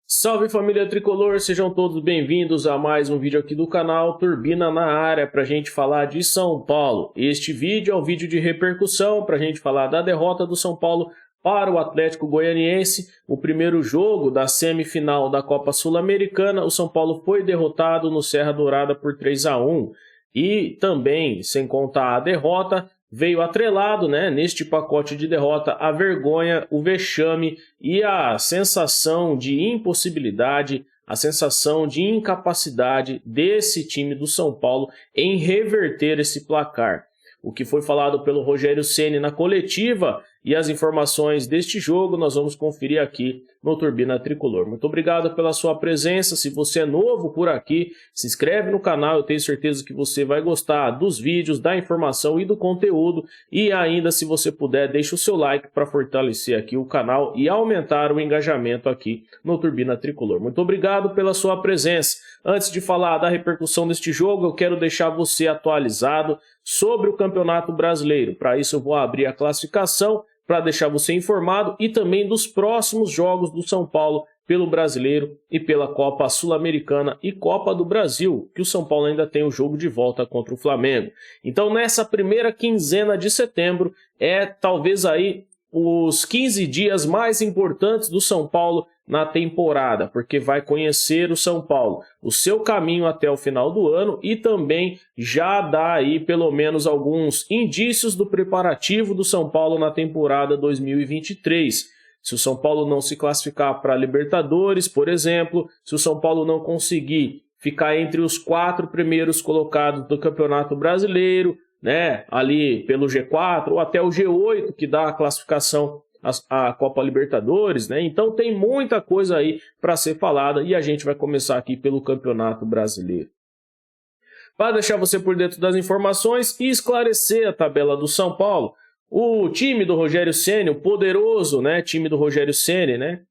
Salve família tricolor, sejam todos bem-vindos a mais um vídeo aqui do canal Turbina na área para a gente falar de São Paulo. Este vídeo é um vídeo de repercussão para a gente falar da derrota do São Paulo para o Atlético Goianiense. O primeiro jogo da semifinal da Copa Sul-Americana, o São Paulo foi derrotado no Serra Dourada por 3-1. E também, sem contar a derrota, veio atrelado, neste pacote de derrota, a vergonha, o vexame e a sensação de impossibilidade, a sensação de incapacidade desse time do São Paulo em reverter esse placar. O que foi falado pelo Rogério Ceni na coletiva e as informações deste jogo nós vamos conferir aqui no Turbina Tricolor. Muito obrigado pela sua presença. Se você é novo por aqui, se inscreve no canal. Eu tenho certeza que você vai gostar dos vídeos, da informação e do conteúdo. E ainda, se você puder, deixa o seu like para fortalecer aqui o canal e aumentar o engajamento aqui no Turbina Tricolor. Muito obrigado pela sua presença. Antes de falar da repercussão deste jogo, eu quero deixar você atualizado sobre o Campeonato Brasileiro. Para isso eu vou abrir a classificação para deixar você informado e também dos próximos jogos do São Paulo pelo Brasileiro e pela Copa Sul-Americana e Copa do Brasil, que o São Paulo ainda tem o jogo de volta contra o Flamengo. Então nessa primeira quinzena de setembro talvez aí os 15 dias mais importantes do São Paulo na temporada, porque vai conhecer o São Paulo, o seu caminho até o final do ano e também já dá aí pelo menos alguns indícios do preparativo do São Paulo na temporada 2023. Se o São Paulo não se classificar para a Libertadores, por exemplo, se o São Paulo não conseguir ficar entre os 4 primeiros colocados do Campeonato Brasileiro, ali pelo G4 ou até o G8 que dá a classificação à Copa Libertadores, Então tem muita coisa aí para ser falada e a gente vai começar aqui pelo Campeonato Brasileiro. Para deixar você por dentro das informações e esclarecer a tabela do São Paulo, o time do Rogério Ceni, o poderoso, time do Rogério Ceni,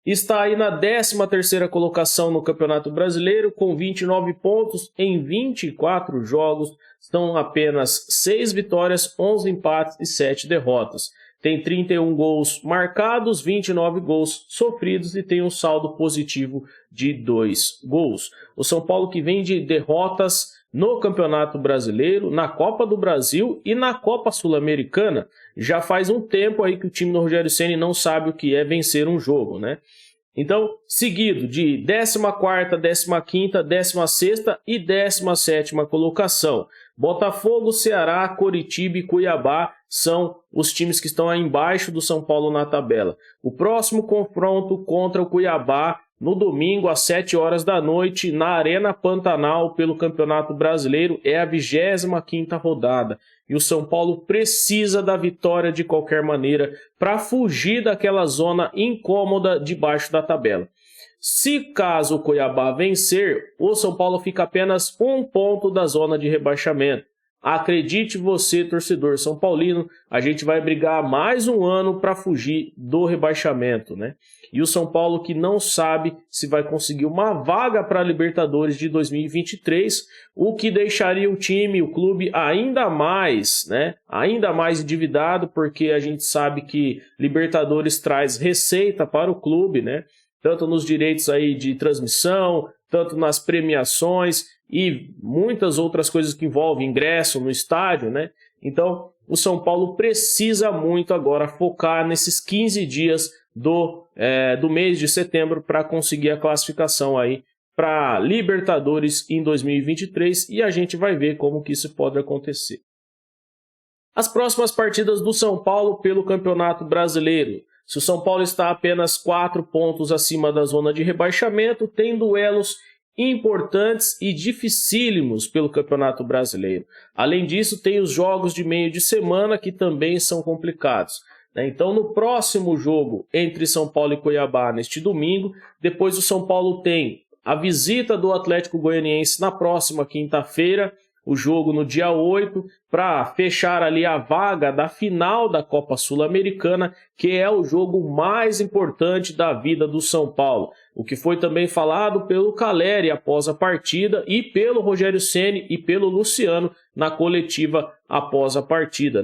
está aí na 13ª colocação no Campeonato Brasileiro com 29 pontos em 24 jogos. Estão apenas 6 vitórias, 11 empates e 7 derrotas. Tem 31 gols marcados, 29 gols sofridos e tem um saldo positivo de 2 gols. O São Paulo que vem de derrotas no Campeonato Brasileiro, na Copa do Brasil e na Copa Sul-Americana. Já faz um tempo aí que o time do Rogério Ceni não sabe o que é vencer um jogo, Então, seguido de 14ª, 15ª, 16ª e 17ª colocação. Botafogo, Ceará, Coritiba e Cuiabá são os times que estão aí embaixo do São Paulo na tabela. O próximo confronto contra o Cuiabá no domingo às 7 horas da noite na Arena Pantanal pelo Campeonato Brasileiro é a 25ª rodada. E o São Paulo precisa da vitória de qualquer maneira para fugir daquela zona incômoda debaixo da tabela. Se caso o Cuiabá vencer, o São Paulo fica apenas 1 ponto da zona de rebaixamento. Acredite você, torcedor são paulino, a gente vai brigar mais um ano para fugir do rebaixamento, E o São Paulo que não sabe se vai conseguir uma vaga para a Libertadores de 2023, o que deixaria o time, o clube ainda mais, ainda mais endividado, porque a gente sabe que Libertadores traz receita para o clube, Tanto nos direitos aí de transmissão, tanto nas premiações e muitas outras coisas que envolvem ingresso no estádio, Então, o São Paulo precisa muito agora focar nesses 15 dias do mês de setembro para conseguir a classificação aí para Libertadores em 2023 e a gente vai ver como que isso pode acontecer. As próximas partidas do São Paulo pelo Campeonato Brasileiro. Se o São Paulo está apenas 4 pontos acima da zona de rebaixamento, tem duelos importantes e dificílimos pelo Campeonato Brasileiro. Além disso, tem os jogos de meio de semana que também são complicados. Então, no próximo jogo entre São Paulo e Cuiabá, neste domingo, depois o São Paulo tem a visita do Atlético Goianiense na próxima quinta-feira, o jogo no dia 8, para fechar ali a vaga da final da Copa Sul-Americana, que é o jogo mais importante da vida do São Paulo. O que foi também falado pelo Caleri após a partida e pelo Rogério Ceni e pelo Luciano na coletiva após a partida,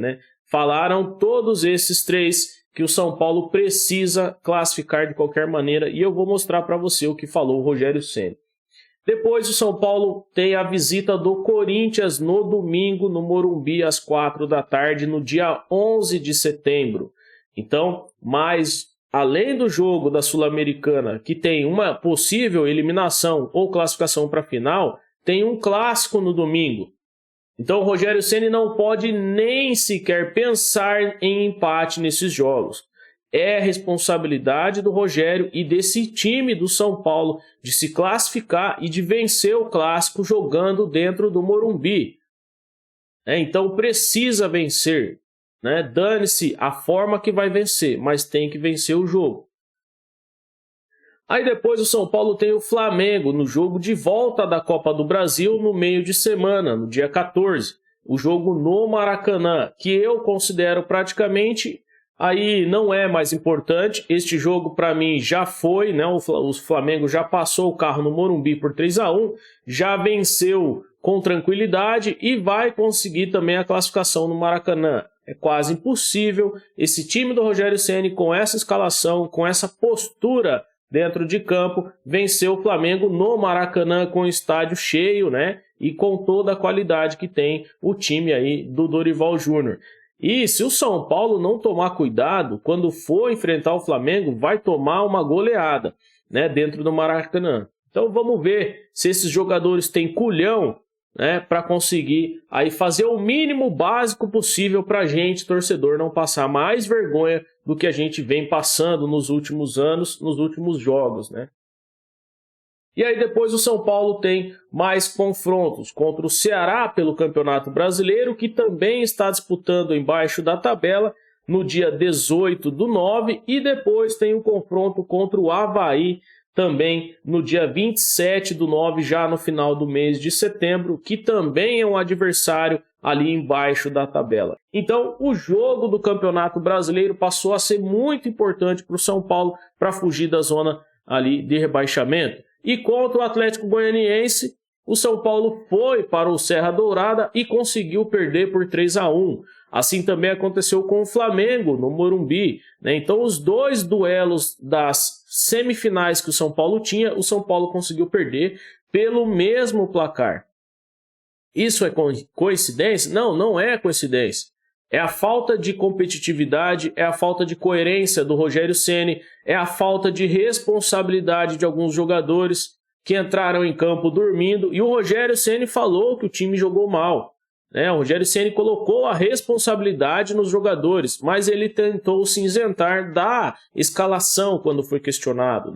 Falaram todos esses três que o São Paulo precisa classificar de qualquer maneira, e eu vou mostrar para você o que falou o Rogério Ceni. Depois o São Paulo tem a visita do Corinthians no domingo no Morumbi às 4 da tarde, no dia 11 de setembro. Então, além do jogo da Sul-Americana, que tem uma possível eliminação ou classificação para a final, tem um clássico no domingo. Então o Rogério Ceni não pode nem sequer pensar em empate nesses jogos. É responsabilidade do Rogério e desse time do São Paulo de se classificar e de vencer o clássico jogando dentro do Morumbi. Então precisa vencer. Dane-se a forma que vai vencer, mas tem que vencer o jogo. Aí depois o São Paulo tem o Flamengo no jogo de volta da Copa do Brasil no meio de semana, no dia 14. O jogo no Maracanã, que eu considero praticamente, aí não é mais importante. Este jogo para mim já foi, o Flamengo já passou o carro no Morumbi por 3-1, já venceu com tranquilidade e vai conseguir também a classificação no Maracanã. É quase impossível esse time do Rogério Ceni, com essa escalação, com essa postura dentro de campo, vencer o Flamengo no Maracanã com o estádio cheio, e com toda a qualidade que tem o time aí do Dorival Júnior. E se o São Paulo não tomar cuidado, quando for enfrentar o Flamengo, vai tomar uma goleada, dentro do Maracanã. Então vamos ver se esses jogadores têm culhão, para conseguir aí fazer o mínimo básico possível para a gente, torcedor, não passar mais vergonha do que a gente vem passando nos últimos anos, nos últimos jogos, E aí depois o São Paulo tem mais confrontos contra o Ceará pelo Campeonato Brasileiro, que também está disputando embaixo da tabela no dia 18/9, e depois tem o confronto contra o Avaí também no dia 27/9, já no final do mês de setembro, que também é um adversário ali embaixo da tabela. Então, o jogo do Campeonato Brasileiro passou a ser muito importante para o São Paulo para fugir da zona ali de rebaixamento. E contra o Atlético Goianiense, o São Paulo foi para o Serra Dourada e conseguiu perder por 3-1. Assim também aconteceu com o Flamengo no Morumbi. Então os dois duelos das semifinais que o São Paulo tinha, o São Paulo conseguiu perder pelo mesmo placar. Isso é coincidência? Não, não é coincidência. É a falta de competitividade, é a falta de coerência do Rogério Ceni, é a falta de responsabilidade de alguns jogadores que entraram em campo dormindo, e o Rogério Ceni falou que o time jogou mal. O Rogério Ceni colocou a responsabilidade nos jogadores, mas ele tentou se isentar da escalação quando foi questionado.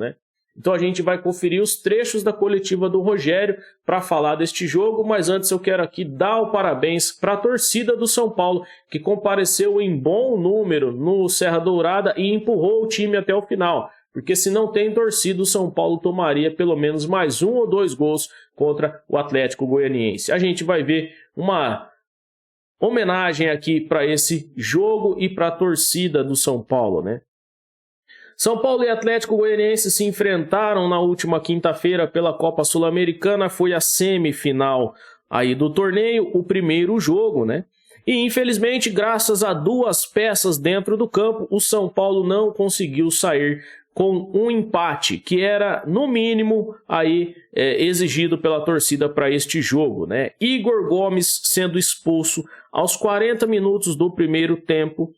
Então a gente vai conferir os trechos da coletiva do Rogério para falar deste jogo, mas antes eu quero aqui dar o parabéns para a torcida do São Paulo, que compareceu em bom número no Serra Dourada e empurrou o time até o final. Porque se não tem torcida, o São Paulo tomaria pelo menos mais 1 ou 2 gols contra o Atlético Goianiense. A gente vai ver uma homenagem aqui para esse jogo e para a torcida do São Paulo, São Paulo e Atlético Goianiense se enfrentaram na última quinta-feira pela Copa Sul-Americana, foi a semifinal aí do torneio, o primeiro jogo, E infelizmente, graças a 2 peças dentro do campo, o São Paulo não conseguiu sair com um empate, que era, no mínimo, aí, exigido pela torcida para este jogo, Igor Gomes sendo expulso aos 40 minutos do primeiro tempo,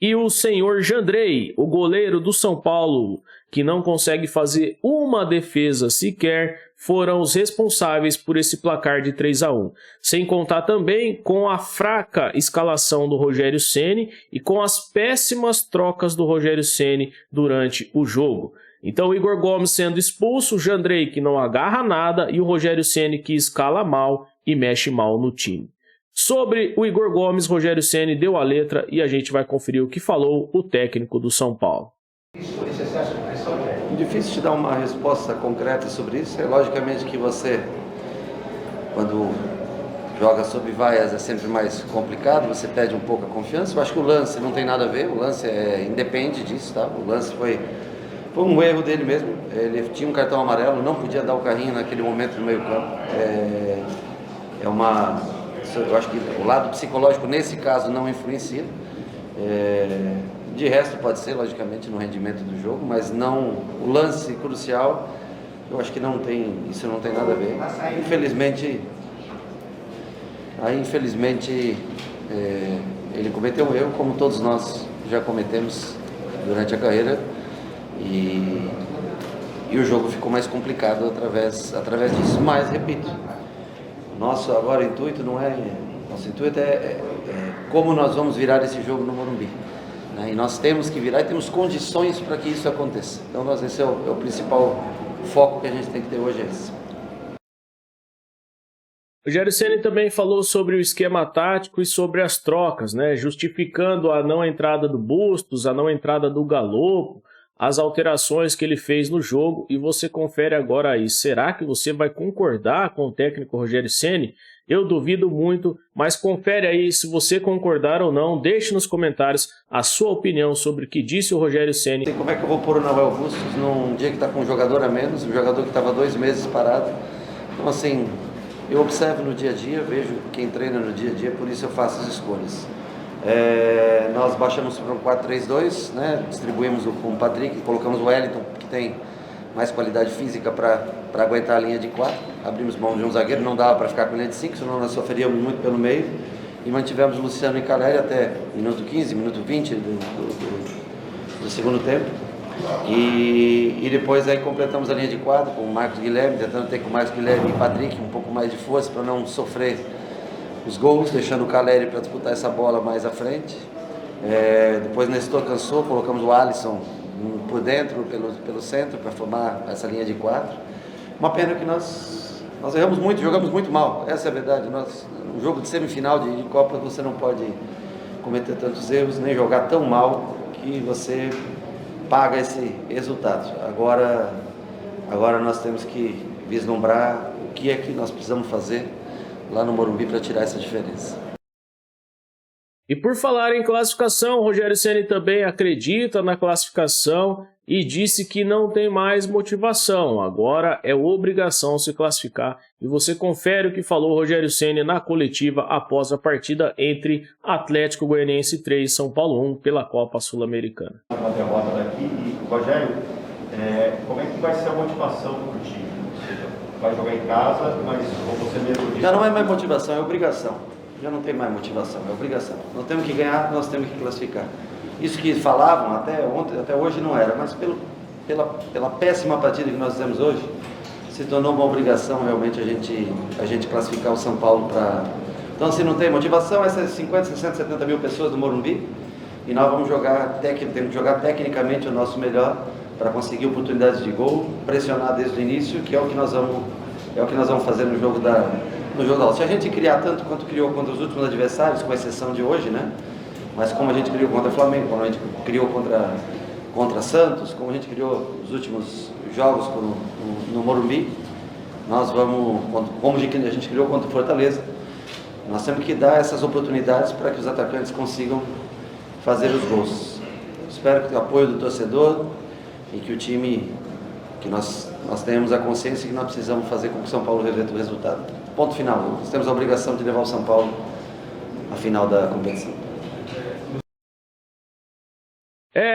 e o senhor Jandrei, o goleiro do São Paulo, que não consegue fazer uma defesa sequer, foram os responsáveis por esse placar de 3-1. Sem contar também com a fraca escalação do Rogério Ceni e com as péssimas trocas do Rogério Ceni durante o jogo. Então o Igor Gomes sendo expulso, o Jandrei que não agarra nada e o Rogério Ceni que escala mal e mexe mal no time. Sobre o Igor Gomes, Rogério Ceni deu a letra e a gente vai conferir o que falou o técnico do São Paulo. É difícil te dar uma resposta concreta sobre isso. É logicamente que você, quando joga sob vaias, é sempre mais complicado, você perde um pouco a confiança. Eu acho que o lance não tem nada a ver, o lance independe disso, tá? O lance foi um erro dele mesmo. Ele tinha um cartão amarelo, não podia dar o carrinho naquele momento no meio campo. Eu acho que o lado psicológico nesse caso não influencia. De resto, pode ser, logicamente, no rendimento do jogo, mas não o lance crucial, eu acho que isso não tem nada a ver. Infelizmente, ele cometeu um erro, como todos nós já cometemos durante a carreira, e o jogo ficou mais complicado através disso. Mas, repito, nosso intuito é como nós vamos virar esse jogo no Morumbi. E nós temos que virar e temos condições para que isso aconteça. Então, esse é o principal foco que a gente tem que ter hoje. O Rogério Ceni também falou sobre o esquema tático e sobre as trocas, né? Justificando a não entrada do Bustos, a não entrada do Galopo, as alterações que ele fez no jogo, e você confere agora aí. Será que você vai concordar com o técnico Rogério Ceni? Eu duvido muito, mas confere aí se você concordar ou não. Deixe nos comentários a sua opinião sobre o que disse o Rogério Ceni. Como é que eu vou pôr o Naval Bustos num dia que está com um jogador a menos, um jogador que estava 2 meses parado? Então, assim, eu observo no dia a dia, vejo quem treina no dia a dia, por isso eu faço as escolhas. Nós baixamos para um 4-3-2, né? Distribuímos com o Patrick, colocamos o Wellington, que tem mais qualidade física para aguentar a linha de 4. Abrimos mão de um zagueiro, não dava para ficar com a linha de 5, senão nós sofreríamos muito pelo meio. E mantivemos Luciano e Caleri até minuto 15, minuto 20 do segundo tempo. E depois aí completamos a linha de 4 com o Marcos Guilherme, tentando ter com o Marcos Guilherme e Patrick um pouco mais de força para não sofrer os gols, deixando o Caleri para disputar essa bola mais à frente. Depois Nestor cansou, colocamos o Alisson por dentro, pelo centro, para formar essa linha de 4. Uma pena que nós erramos muito, jogamos muito mal, essa é a verdade. No jogo de semifinal de Copa você não pode cometer tantos erros, nem jogar tão mal que você paga esse resultado. Agora nós temos que vislumbrar o que é que nós precisamos fazer lá no Morumbi para tirar essa diferença. E por falar em classificação, o Rogério Ceni também acredita na classificação e disse que não tem mais motivação, agora é obrigação se classificar. E você confere o que falou o Rogério Ceni na coletiva após a partida entre Atlético Goianiense 3 e São Paulo 1 pela Copa Sul-Americana. Uma derrota daqui e, Rogério, como é que vai ser a motivação para o time? Ou seja, vai jogar em casa, mas você mesmo disse... Já não é mais motivação, é obrigação. Já não tem mais motivação, é obrigação. Nós temos que ganhar, nós temos que classificar. Isso que falavam até ontem, até hoje não era, mas pela péssima partida que nós fizemos hoje, se tornou uma obrigação realmente a gente classificar o São Paulo para... Então, se não tem motivação, essas 50, 60, 70 mil pessoas do Morumbi, e nós vamos temos que jogar tecnicamente o nosso melhor para conseguir oportunidades de gol, pressionar desde o início, que é o que nós vamos fazer no jogo da Alta. Se a gente criar tanto quanto criou contra os últimos adversários, com exceção de hoje, né? Mas como a gente criou contra o Flamengo, como a gente criou contra Santos, como a gente criou os últimos jogos no Morumbi, nós vamos, como a gente criou contra o Fortaleza, nós temos que dar essas oportunidades para que os atacantes consigam fazer os gols. Espero que o apoio do torcedor e que o time, que nós tenhamos a consciência que nós precisamos fazer com que o São Paulo reverta o resultado. Ponto final. Nós temos a obrigação de levar o São Paulo à final da competição.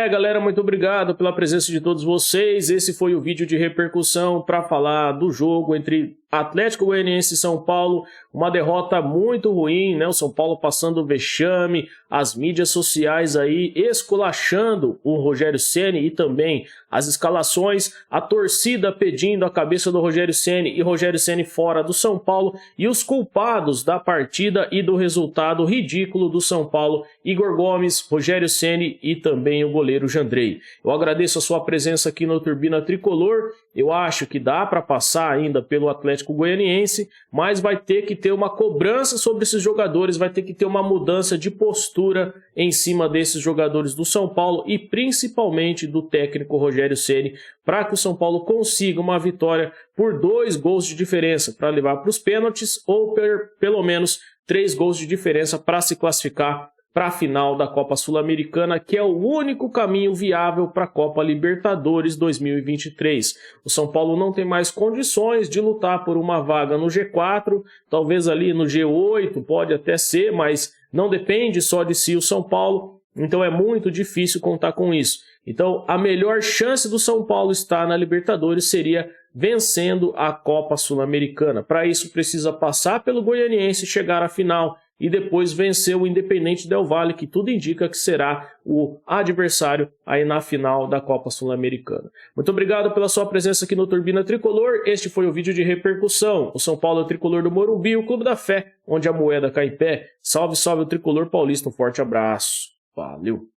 Galera, muito obrigado pela presença de todos vocês. Esse foi o vídeo de repercussão para falar do jogo entre Atlético Goianiense e São Paulo. Uma derrota muito ruim, né? O São Paulo passando vexame, as mídias sociais aí esculachando o Rogério Ceni e também as escalações, a torcida pedindo a cabeça do Rogério Ceni e Rogério Ceni fora do São Paulo, e os culpados da partida e do resultado ridículo do São Paulo, Igor Gomes, Rogério Ceni e também o goleiro Jandrei. Eu agradeço a sua presença aqui no Turbina Tricolor. Eu acho que dá para passar ainda pelo Atlético Goianiense, mas vai ter que ter uma cobrança sobre esses jogadores, vai ter que ter uma mudança de postura em cima desses jogadores do São Paulo e principalmente do técnico Rogério Ceni, para que o São Paulo consiga uma vitória por 2 gols de diferença para levar para os pênaltis ou pelo menos 3 gols de diferença para se classificar para a final da Copa Sul-Americana, que é o único caminho viável para a Copa Libertadores 2023. O São Paulo não tem mais condições de lutar por uma vaga no G4, talvez ali no G8, pode até ser, mas não depende só de si o São Paulo. Então é muito difícil contar com isso. Então a melhor chance do São Paulo estar na Libertadores seria vencendo a Copa Sul-Americana. Para isso precisa passar pelo Goianiense, chegar à final e depois vencer o Independente Del Valle, que tudo indica que será o adversário aí na final da Copa Sul-Americana. Muito obrigado pela sua presença aqui no Turbina Tricolor. Este foi o vídeo de repercussão. O São Paulo é o tricolor do Morumbi, o Clube da Fé, onde a moeda cai em pé. Salve, salve o tricolor paulista. Um forte abraço. Valeu!